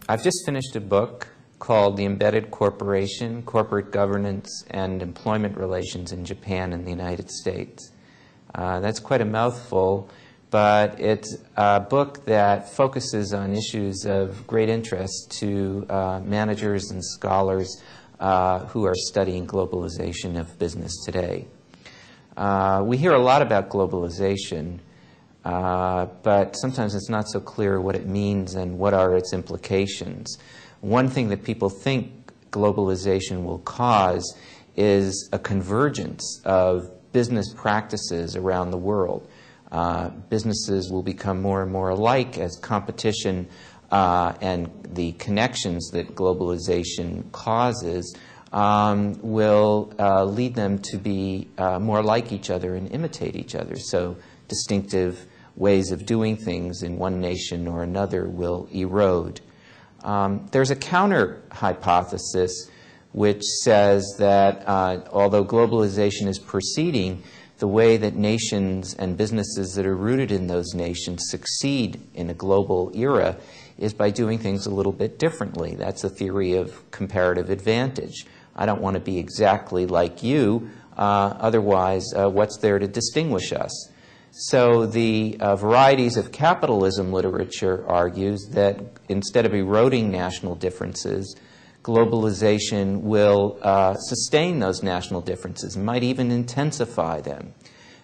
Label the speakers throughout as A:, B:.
A: I've just finished a book called The Embedded Corporation, Corporate Governance and Employment Relations in Japan and the United States. That's quite a mouthful, but it's a book that focuses on issues of great interest to managers and scholars who are studying globalization of business today. We hear a lot about globalization, but sometimes it's not so clear what it means and what are its implications. One thing that people think globalization will cause is a convergence of business practices around the world. Businesses will become more and more alike as competition and the connections that globalization causes will lead them to be more like each other and imitate each other. So distinctive ways of doing things in one nation or another will erode. There's a counter hypothesis which says that although globalization is proceeding, the way that nations and businesses that are rooted in those nations succeed in a global era is by doing things a little bit differently. That's a theory of comparative advantage. I don't want to be exactly like you, otherwise what's there to distinguish us? So the varieties of capitalism literature argues that instead of eroding national differences, globalization will sustain those national differences, might even intensify them.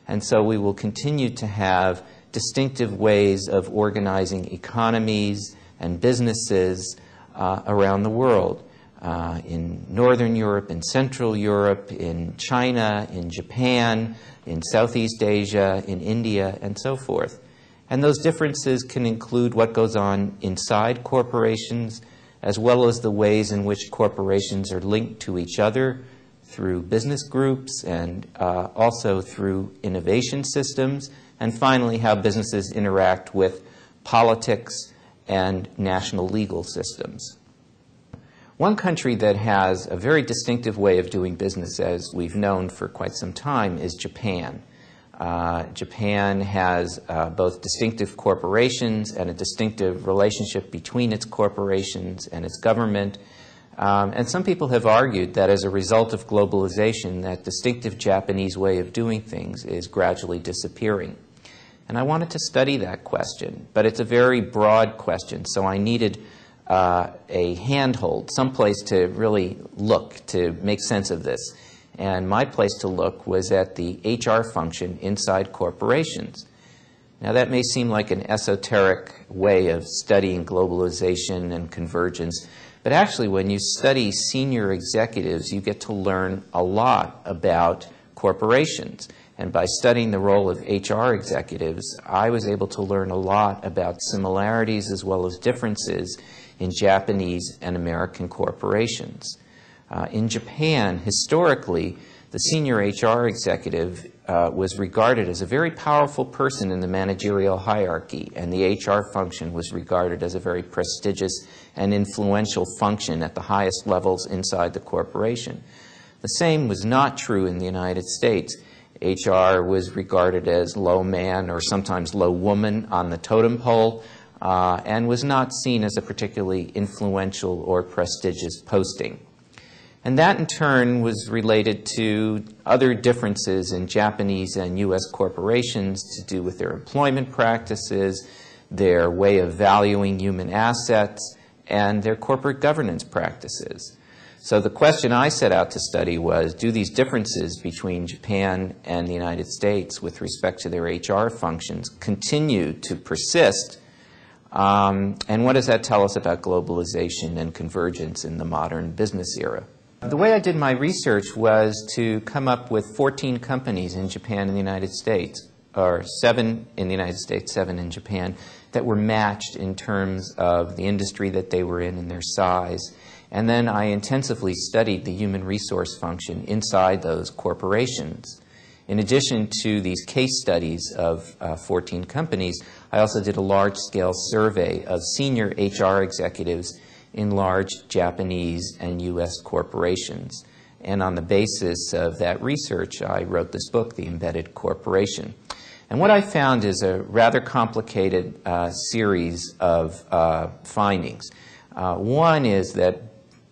A: And so we will continue to have distinctive ways of organizing economies and businesses around the world. In Northern Europe, in Central Europe, in China, in Japan, in Southeast Asia, in India, and so forth. And those differences can include what goes on inside corporations, as well as the ways in which corporations are linked to each other through business groups and also through innovation systems, and finally how businesses interact with politics and national legal systems. One country that has a very distinctive way of doing business, as we've known for quite some time, is Japan. Japan has both distinctive corporations and a distinctive relationship between its corporations and its government. And some people have argued that as a result of globalization, that distinctive Japanese way of doing things is gradually disappearing. And I wanted to study that question, but it's a very broad question, so I needed a handhold, someplace to really look to make sense of this. And my place to look was at the HR function inside corporations. Now that may seem like an esoteric way of studying globalization and convergence, but actually when you study senior executives, you get to learn a lot about corporations. And by studying the role of HR executives, I was able to learn a lot about similarities as well as differences in Japanese and American corporations. In Japan, historically, the senior HR executive was regarded as a very powerful person in the managerial hierarchy, and the HR function was regarded as a very prestigious and influential function at the highest levels inside the corporation. The same was not true in the United States. HR was regarded as low man or sometimes low woman on the totem pole, and was not seen as a particularly influential or prestigious posting. And that in turn was related to other differences in Japanese and U.S. corporations to do with their employment practices, their way of valuing human assets, and their corporate governance practices. So the question I set out to study was, do these differences between Japan and the United States with respect to their HR functions continue to persist? And what does that tell us about globalization and convergence in the modern business era? The way I did my research was to come up with 14 companies in Japan and the United States, or 7 in the United States, 7 in Japan, that were matched in terms of the industry that they were in and their size. And then I intensively studied the human resource function inside those corporations. In addition to these case studies of 14 companies, I also did a large-scale survey of senior HR executives in large Japanese and U.S. corporations. And on the basis of that research, I wrote this book, The Embedded Corporation. And what I found is a rather complicated series of findings. One is that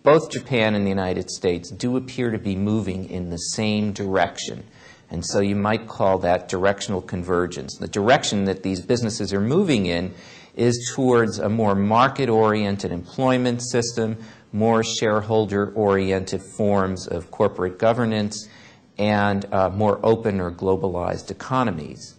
A: both Japan and the United States do appear to be moving in the same direction. And so you might call that directional convergence. The direction that these businesses are moving in is towards a more market-oriented employment system, more shareholder-oriented forms of corporate governance, and more open or globalized economies.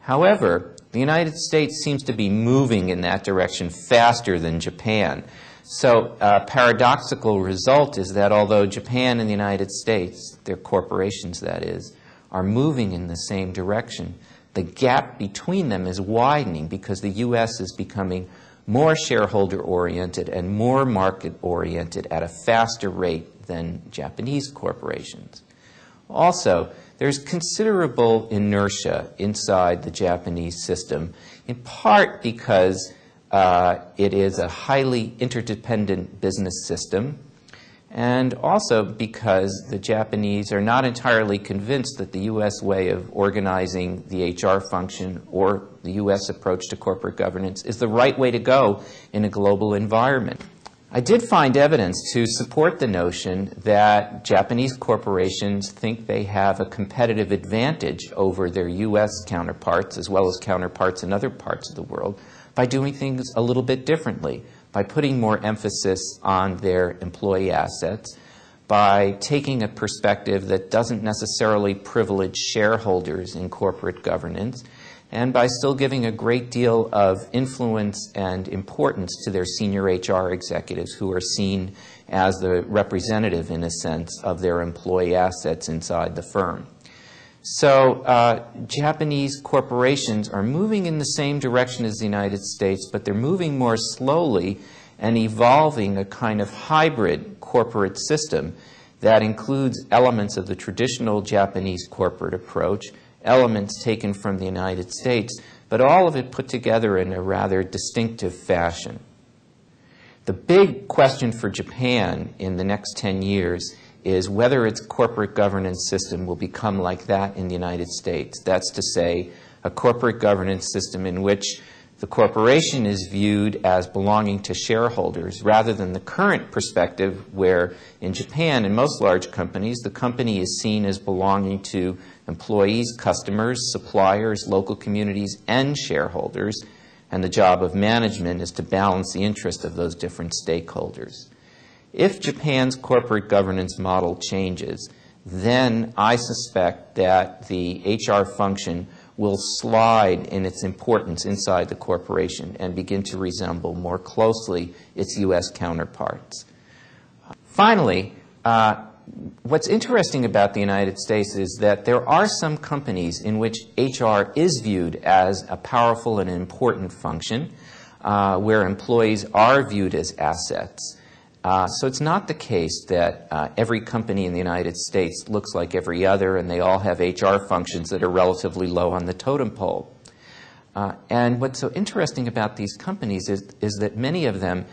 A: However, the United States seems to be moving in that direction faster than Japan. So a paradoxical result is that although Japan and the United States, their corporations that is, are moving in the same direction, the gap between them is widening because the U.S. is becoming more shareholder-oriented and more market-oriented at a faster rate than Japanese corporations. Also, there's considerable inertia inside the Japanese system, in part because it is a highly interdependent business system, and also because the Japanese are not entirely convinced that the U.S. way of organizing the HR function or the U.S. approach to corporate governance is the right way to go in a global environment. I did find evidence to support the notion that Japanese corporations think they have a competitive advantage over their U.S. counterparts, as well as counterparts in other parts of the world, by doing things a little bit differently, by putting more emphasis on their employee assets, by taking a perspective that doesn't necessarily privilege shareholders in corporate governance, and by still giving a great deal of influence and importance to their senior HR executives who are seen as the representative, in a sense, of their employee assets inside the firm. So Japanese corporations are moving in the same direction as the United States, but they're moving more slowly and evolving a kind of hybrid corporate system that includes elements of the traditional Japanese corporate approach, elements taken from the United States, but all of it put together in a rather distinctive fashion. The big question for Japan in the next 10 years is whether its corporate governance system will become like that in the United States. That's to say, a corporate governance system in which the corporation is viewed as belonging to shareholders rather than the current perspective where in Japan and most large companies the company is seen as belonging to employees, customers, suppliers, local communities, and shareholders, and the job of management is to balance the interest of those different stakeholders. If Japan's corporate governance model changes, then I suspect that the HR function will slide in its importance inside the corporation and begin to resemble more closely its U.S. counterparts. Finally, what's interesting about the United States is that there are some companies in which HR is viewed as a powerful and important function, where employees are viewed as assets. So it's not the case that every company in the United States looks like every other and they all have HR functions that are relatively low on the totem pole. And what's so interesting about these companies is that many of them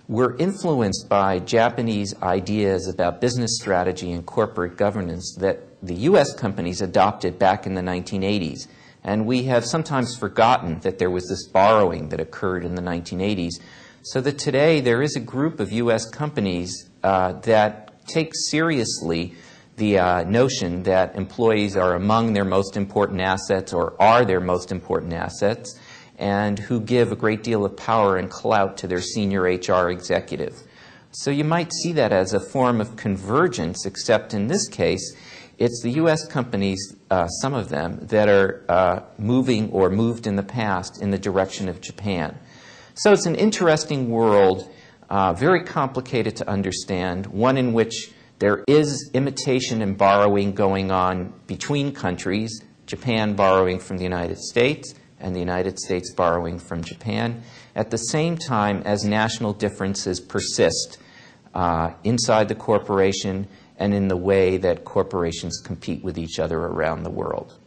A: were influenced by Japanese ideas about business strategy and corporate governance that the U.S. companies adopted back in the 1980s. And we have sometimes forgotten that there was this borrowing that occurred in the 1980s. So that today there is a group of U.S. companies that take seriously the notion that employees are among their most important assets or are their most important assets, and who give a great deal of power and clout to their senior HR executive. So you might see that as a form of convergence, except in this case it's the U.S. companies, some of them, that are moving or moved in the past in the direction of Japan. So it's an interesting world, very complicated to understand, one in which there is imitation and borrowing going on between countries, Japan borrowing from the United States and the United States borrowing from Japan, at the same time as national differences persist inside the corporation and in the way that corporations compete with each other around the world.